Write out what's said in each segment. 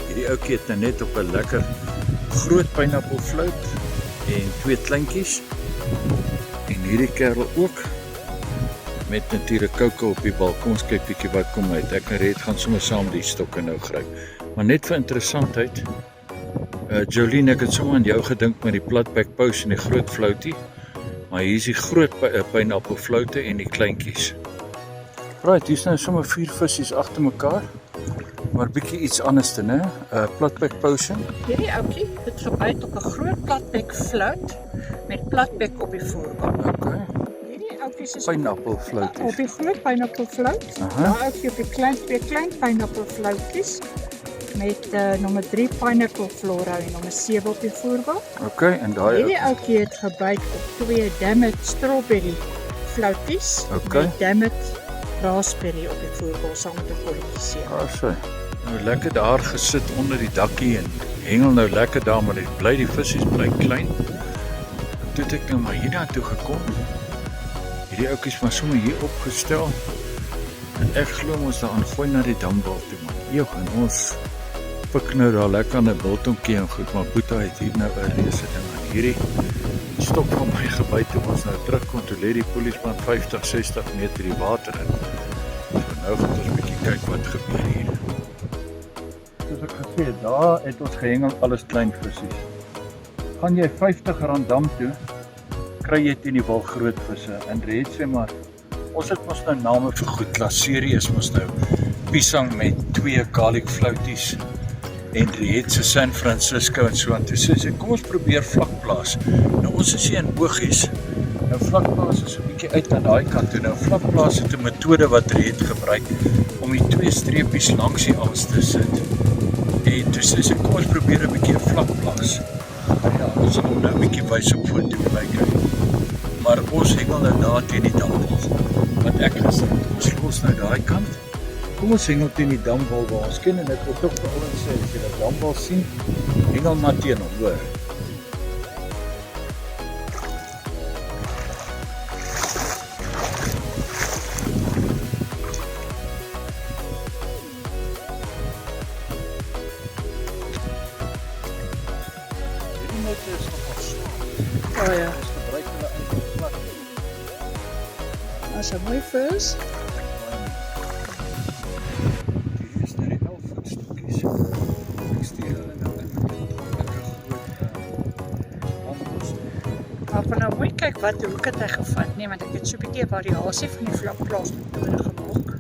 Hierdie ouetjie het nou net op 'n lekker groot pineappelfluit en 2 kleintjies. En hierdie kerel ook met natuurlik koue op die balkon. Ons kyk bietjie wat kom uit. Ek en Red gaan sommer saam die stokke nou gryp. Maar net vir interessantheid, Jolene, ek het sommer aan jou gedink met die platback pous en die groot floutie. Maar hier is die groot pineappelfloute en die kleintjies. Right, hier is nou sommer 4 visies agter mekaar. Maar bietjie iets anders te, né? Platback potion. Hierdie ouetjie het gebyt op 'n groot platback fluit met platback op die voorkant. Okay. Hierdie ouetjies is Pineappelfluitjies. op die groot pineappelfluit. Daai ouetjie op die twee klein pineappelfluitjies met nommer 3 pineapple flora en nommer 7 op die voorkant. Okay, en daai Hierdie ouetjie het gebyt op 2 Dammit strawberry fluitjies met Dammit raspberry op die voorkant saam met 'n kolletjie seer. So. Nou lekker daar gesit onder die dakkie en hengel nou lekker daar, maar dit bly die visies bly klein. Toe het ek nou maar hiernatoe gekom. Hierdie ouetjies maar sommer hier opgestel. En ek glo ons daaraan gooi na die dambal toe man. Joh, en ons pik nou daar lekker aan 'n biltongkie en goed, maar Boeta het hier nou 'n reuse ding aan hierdie stok van my gebyt toe ons nou terugkom, toe lê die polisman 50, 60 meter die water in. So nou gaan ons 'n bietjie kyk wat gebeur hier. Soos ek gesê het, daar het ons gehengel alles klein visies. Gaan jy R50 dam toe, kry jy teen die wal groot visse. En Red sê maar, ons het mos nou name vir goed. Lasserie is mos nou pisang met 2 garlic flouties en Red se San Francisco en so aan. Toe sê sy, kom ons probeer vlakplaas. Nou ons is hier in Bogies. Nou vlakplaas is 'n bietjie uit na daai kant toe. Nou vlakplaas het 'n metode wat Red gebruik om die 2 streepies langs die aas te sit. En toe sê sy, kom ons probeer 'n bietjie 'n vlakplaas. Ja, ons sal nou 'n bietjie wys op foto kyk. Maar ons hengel nou daar teen die dambal. Wat ek gesê het, ons los nou daai kant. Kom ons hengel teen die dambal waar ons ken en ek wil tog vir ouens sê, as jy die dambal sien, hengel maar teen hom, hoor. Hierdie net is nogal swaar. Oh ja, Ons gebruik hulle eintlik plat. as 'n mooi vis. Hier is nou die 11 voet stokkies. Ek stuur hulle nou in met 'n lekker groot bambos. Maar van nou mooi kyk wat hoe het hy gevat, nee, want ek het so 'n bietjie variasie van die vlakplaas metode gemaak.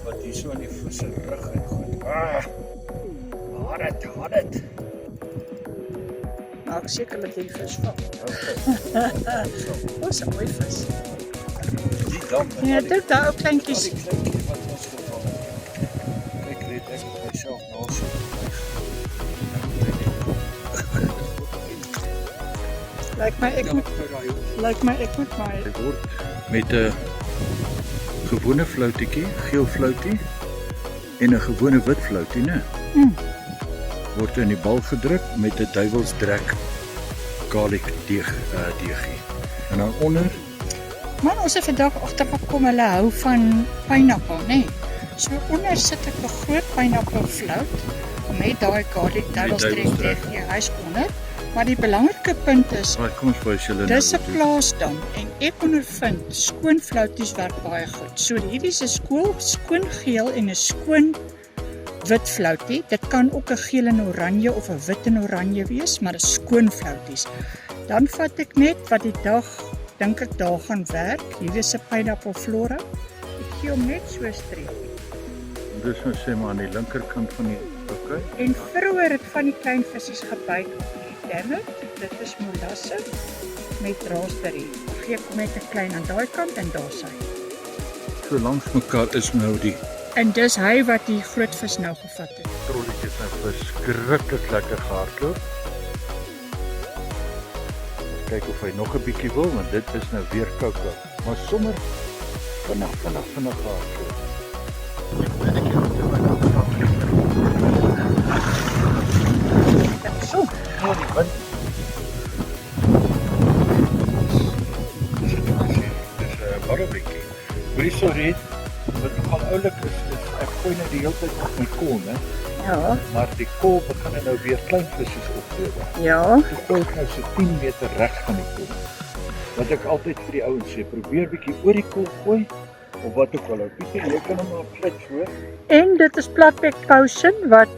Wat hier so in die vis se rug en goed. Haat dit. Maar ek seker dat die vis vang. Dis 'n mooi vis. Die dam. Ja, dit daar ou kleintjies. Die kleintjies wat ons gevang het. Kyk, Red, ek het myself nasoek. Lyk my ek moet my Dit word met 'n gewone floutjie, geel floutie en 'n gewone wit floutie, né? Word in die bal gedruk met 'n duiwelsdrek garlic deegie. En dan onder man, ons het vandag agtergekom hulle hou van pineappel, nê? Nee. So onder sit ek 'n groot pineappelflout met daai garlic duiwelsdrek deegie. Hy's onder. Maar die belangrike punt is, kom ons wys julle dis 'n plaasdam en ek ondervind skoon flouties werk baie goed. So hierdie is 'n skoon geel en 'n skoon wit floutie. Dit kan ook 'n geel en oranje of 'n wit en oranje wees, maar 'n skoon flouties. Dan vat ek net wat die dag dink ek daar gaan werk. Hier is 'n pineapple flora. Ek gee hom net so 'n streep. Dis nou sê maar aan die linkerkant van die En vroeër het van die klein visies gebyt op die Dammit. Dit is molasse met raspberry. Gee ek net 'n klein aan daai kant en daar sy. So langs mekaar is nou die En dis hy wat die groot vis nou gevat het. Trolletjies nou verskriklik lekker gehardloop. Kyk of hy nog 'n bietjie wil, want dit is nou weer koue. Maar sommer vinnig gehardloop. En ek het dit by nou So, ja, die wind. Dis 'n barrebietjie. Hoorie sorry, wat nogal oulik is ek gooi nou die hele tyd op my kol, né? ja, Maar die kol begin nou weer klein visse oplewe. ja. Die kol is nou so 10 meter reg van die kol. Wat ek altyd vir die ouens sê, probeer bietjie oor die kol gooi of wat ook al. Pieter, jy kan hom maar klits hoor. En dit is platback potion wat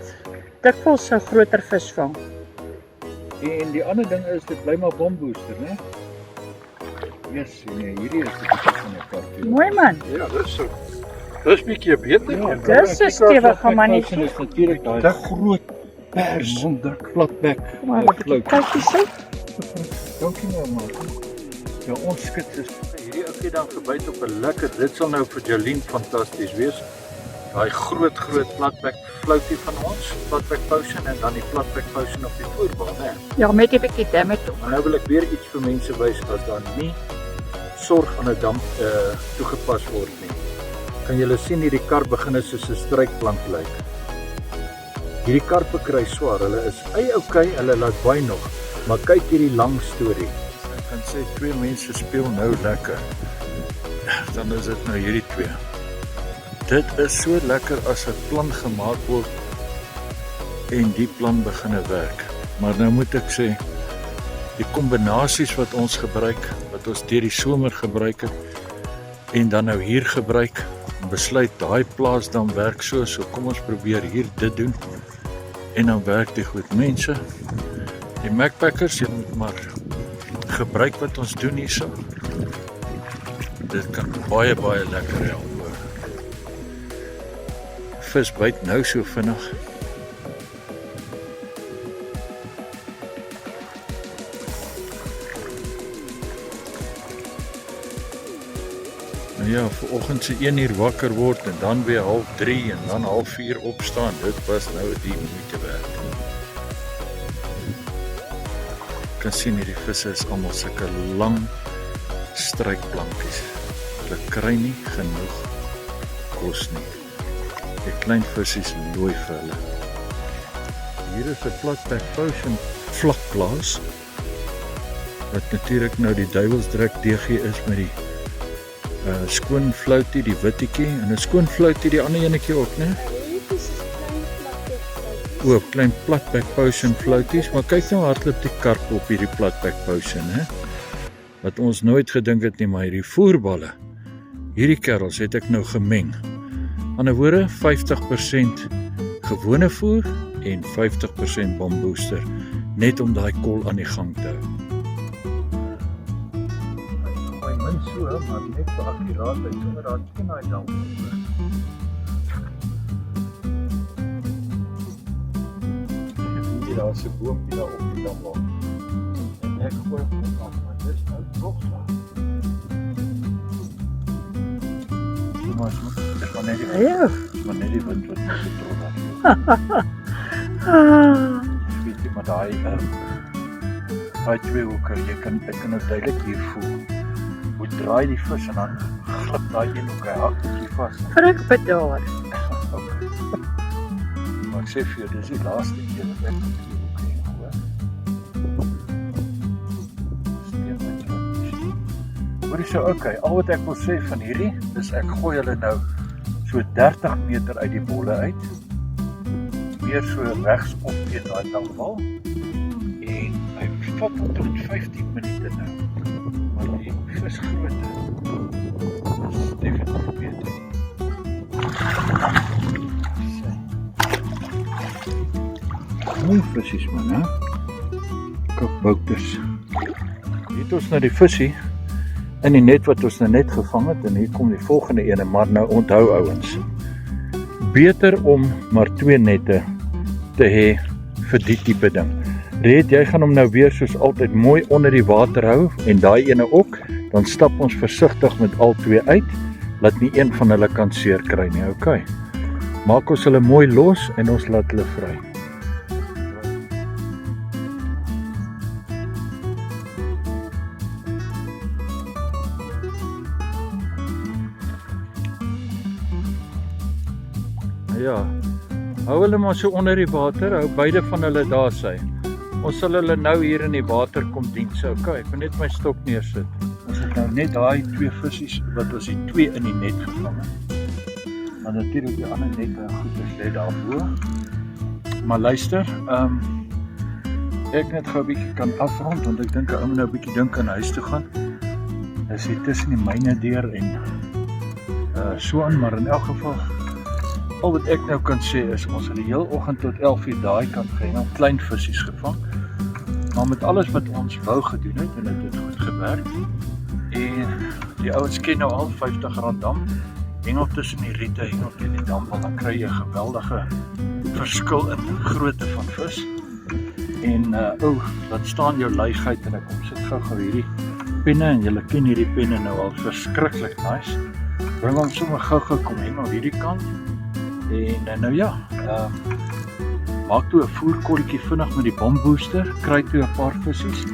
dikwels 'n groter vis vang. En die ander ding is dit bly maar bombooster, né? Yes, nee, hierdie is 'n bietjie van 'n kart. Mooi man. Ja, dis so. Dis bietjie beter. Ja, Dis 'n stewige mannetjie. Is natuurlik daai groot pers onder platback. Maar wat kyk jy sê? Dankie nou maar. Ja, ons skits is hierdie ouetjie dan gebyt op 'n lekker. Dit sal nou vir Jolien fantasties wees. Daai groot platback floutie van ons, platback potion en dan die platback potion op die voorbaan, né? Ja, met 'n bietjie damme toe. Maar nou wil ek weer iets vir mense wys as daar nie sorg aan 'n dam toegepas word nie. Kan julle sien hierdie kar begin soos 'n strykplank lyk. Hierdie karpe kry swaar, hulle is okay, hulle laat baie nog, maar kyk hierdie lang storie. Ek kan sê twee mense speel nou lekker. Dan is dit nou hierdie twee. Dit is so lekker as 'n plan gemaak word en die plan begin werk. Maar nou moet ek sê, die kombinasies wat ons gebruik, wat ons deur die somer gebruik het en dan nou hier gebruik, besluit daai plaas dan werk so kom ons probeer hier dit doen en dan werk dit goed. Mense, die Macpackers, jy moet maar gebruik wat ons doen hierso. Dit kan baie lekker help. Vis byt nou so vinnig. Nou ja, vanoggend se 1 uur wakker word en dan weer 2:30 en dan 3:30 opstaan. Dit was nou die moeite werd. Ek kan sien hierdie visse is almal sulke lang strykplankies. Hulle kry nie genoeg kos nie. Die klein visies looi vir hulle. Hier is 'n platback potion vlakplaas. Wat natuurlik nou die duiwelsdruk DG is met die skoon floutie, die wittetjie en 'n skoon floutie die ander enetjie ook, né? O, klein platback potion flouties, maar kyk nou hardloop die karp op hierdie platback potion, hè? Wat ons nooit gedink het nie, maar hierdie voerballe. Hierdie kerels het ek nou gemeng. Aan 'n woorde 50% gewone voer en 50% bombooster, net om daai kol aan die gang te hou. My min so, maar net vir akkuraatheid sonder daar teen daai dam. Hier daar's 'n boompie daar op die dam. En ek gooi hom af, maar dit is nou nog so. Dit kan net die wind wat my getrol het. Weet jy, maar daai twee hoeke, ek kan nou duidelik hier voel. Hoe draai die vis en dan glip daai een hoek, hy hak bietjie vas. Vrikbedaar. Okay. Maar ek sê vir jou, dis die laaste keer wat ek op die hoek heen, hoor. Hoor jy so, okay, al wat ek wil sê van hierdie, is ek gooi hulle nou so 30 meter uit die bolle uit, meer so regs op teen daai damwal, en hy vat tot 15 minute nou, maar die visgrootte is definitief beter. Mooi visies man, hè? Kokbouters. Hier het ons nou die visie, in die net wat ons nou net gevang het, en hier kom die volgende ene, maar nou onthou ouens, beter om maar 2 nette te hê vir die tipe ding. Red, jy gaan hom nou weer soos altyd mooi onder die water hou, en daai ene ook, dan stap ons versigtig met al 2 uit, laat nie een van hulle kan seer kry nie, okay. maak ons hulle mooi los en ons laat hulle vry. Ja, hou hulle maar so onder die water, hou beide van hulle daar sy. Ons sal hulle nou hier in die water kom dien. So, ek moet net my stok neersit. Ons het nou net daai 2 visies wat ons die 2 in die net gevang het. Maar natuurlik die ander net goed lê daarbo. Maar luister, ek net gou 'n bietjie kan afrond want ek dink 'n ou moet nou 'n bietjie dink aan huis toe gaan. Is hier tussen die myne deur en so aan, maar in elk geval al wat ek nou kan sê is ons het die hele oggend tot 11:00 daai kant gehengel, klein visies gevang. Maar met alles wat ons wou gedoen het en dit het goed gewerk. En die ouens ken nou al R50 dam. Hengel tussen die riete, hengel teen die dam, want dan kry jy 'n geweldige verskil in grootte van vis. En laat staan jou luigheid en ek kom sit gou hierdie penne en julle ken hierdie penne nou al verskriklik nice. Bring hom sommer gou kom hengel hierdie kant. En nou ja, maak toe 'n voerkolletjie vinnig met die bombooster, kry toe 'n paar visies.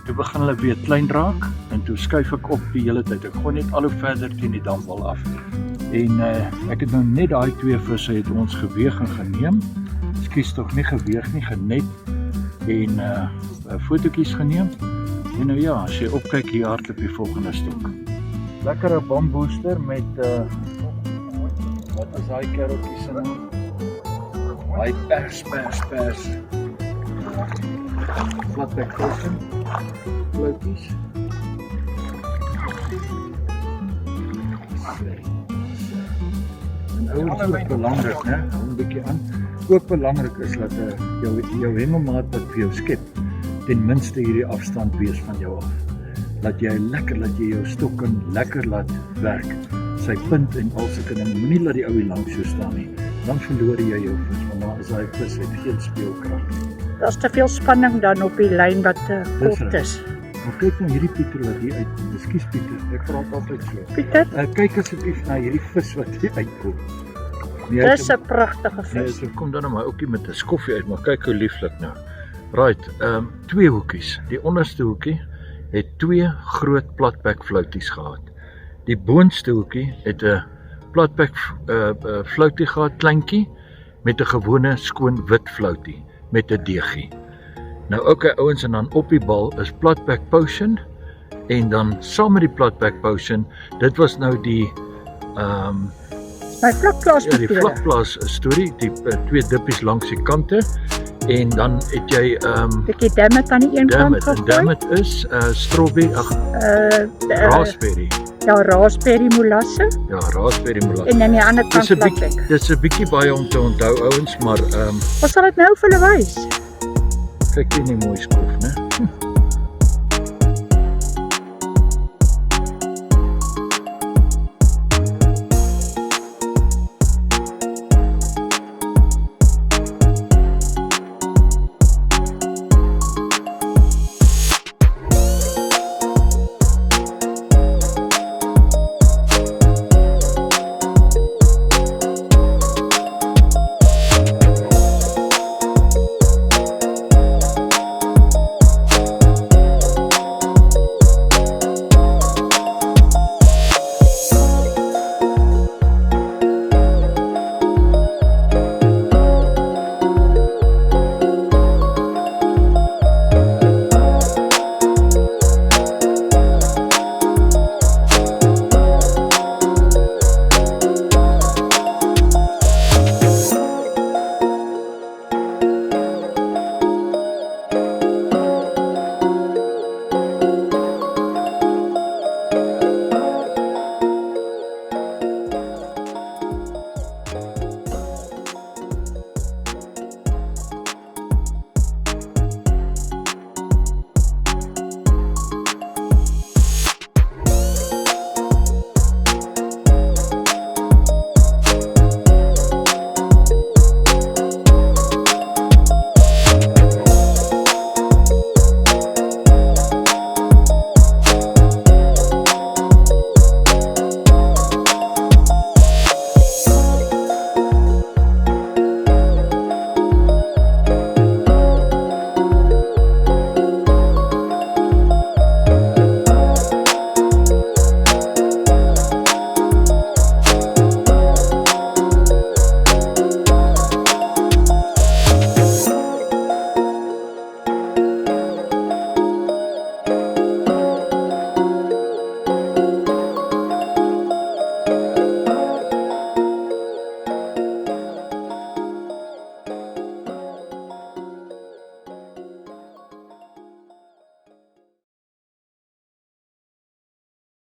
Toe begin hulle weer klein raak en toe skuif ek op die hele tyd. Ek gooi net al hoe verder teen die damwal af. En ek het nou net daai 2 visse het ons geweeg en geneem. Ekskuus tog nie geweeg nie, genet en fotootjies geneem. En nou ja, as jy opkyk hier hardloop die volgende stok. Lekkere bombooster met wat is daai kereltjie se naam? Daai pers. Flatback fishing. Floaties. En ouens is belangrik, né? Hou 'n bietjie aan. Ook belangrik is dat jou hengelmaat wat vir jou skep, ten minste hierdie afstand wees van jou af. Laat jy jou stok kan lekker laat werk. Sy punt en al sulke dinge. Moenie laat die ou hier langs jou staan nie. Dan verloor jy jou vis, want dan is daai vis het geen speelkrag nie. Daar's te veel spanning dan op die lyn wat kort is. Maar kyk nou hierdie Pieter wat hier uitkom. Ekskuus Pieter, ek praat altyd so. Pieter, Kyk asseblief na hierdie vis wat hier uitkom. dis 'n pragtige Nee, vis. so kom dan nou maar ouetjie met 'n skoffie uit, maar kyk hoe lieflik nou. Right, 2 hoekies. Die onderste hoekie het 2 groot platback flouties gehad. Die boonste hoekie het 'n platback floutie gehad, kleintjie, met 'n gewone skoon wit floutie met 'n deegie. Nou okay ouens, en dan op die bal is platback potion en dan saam met die platback potion, dit was nou die My vlakplaas ja, die vlakplaas storie, die 2 dippies langs die kante en dan het jy bietjie dammit aan die een kant gegooi. dammit is strawberry, raspberry. Ja, raspberry molasse Ja, raspberry molasse. en aan die ander kant platback. Dis 'n bietjie baie om te onthou ouens, maar Wat sal dit nou vir hulle wys? kyk hier nie mooi skof, né?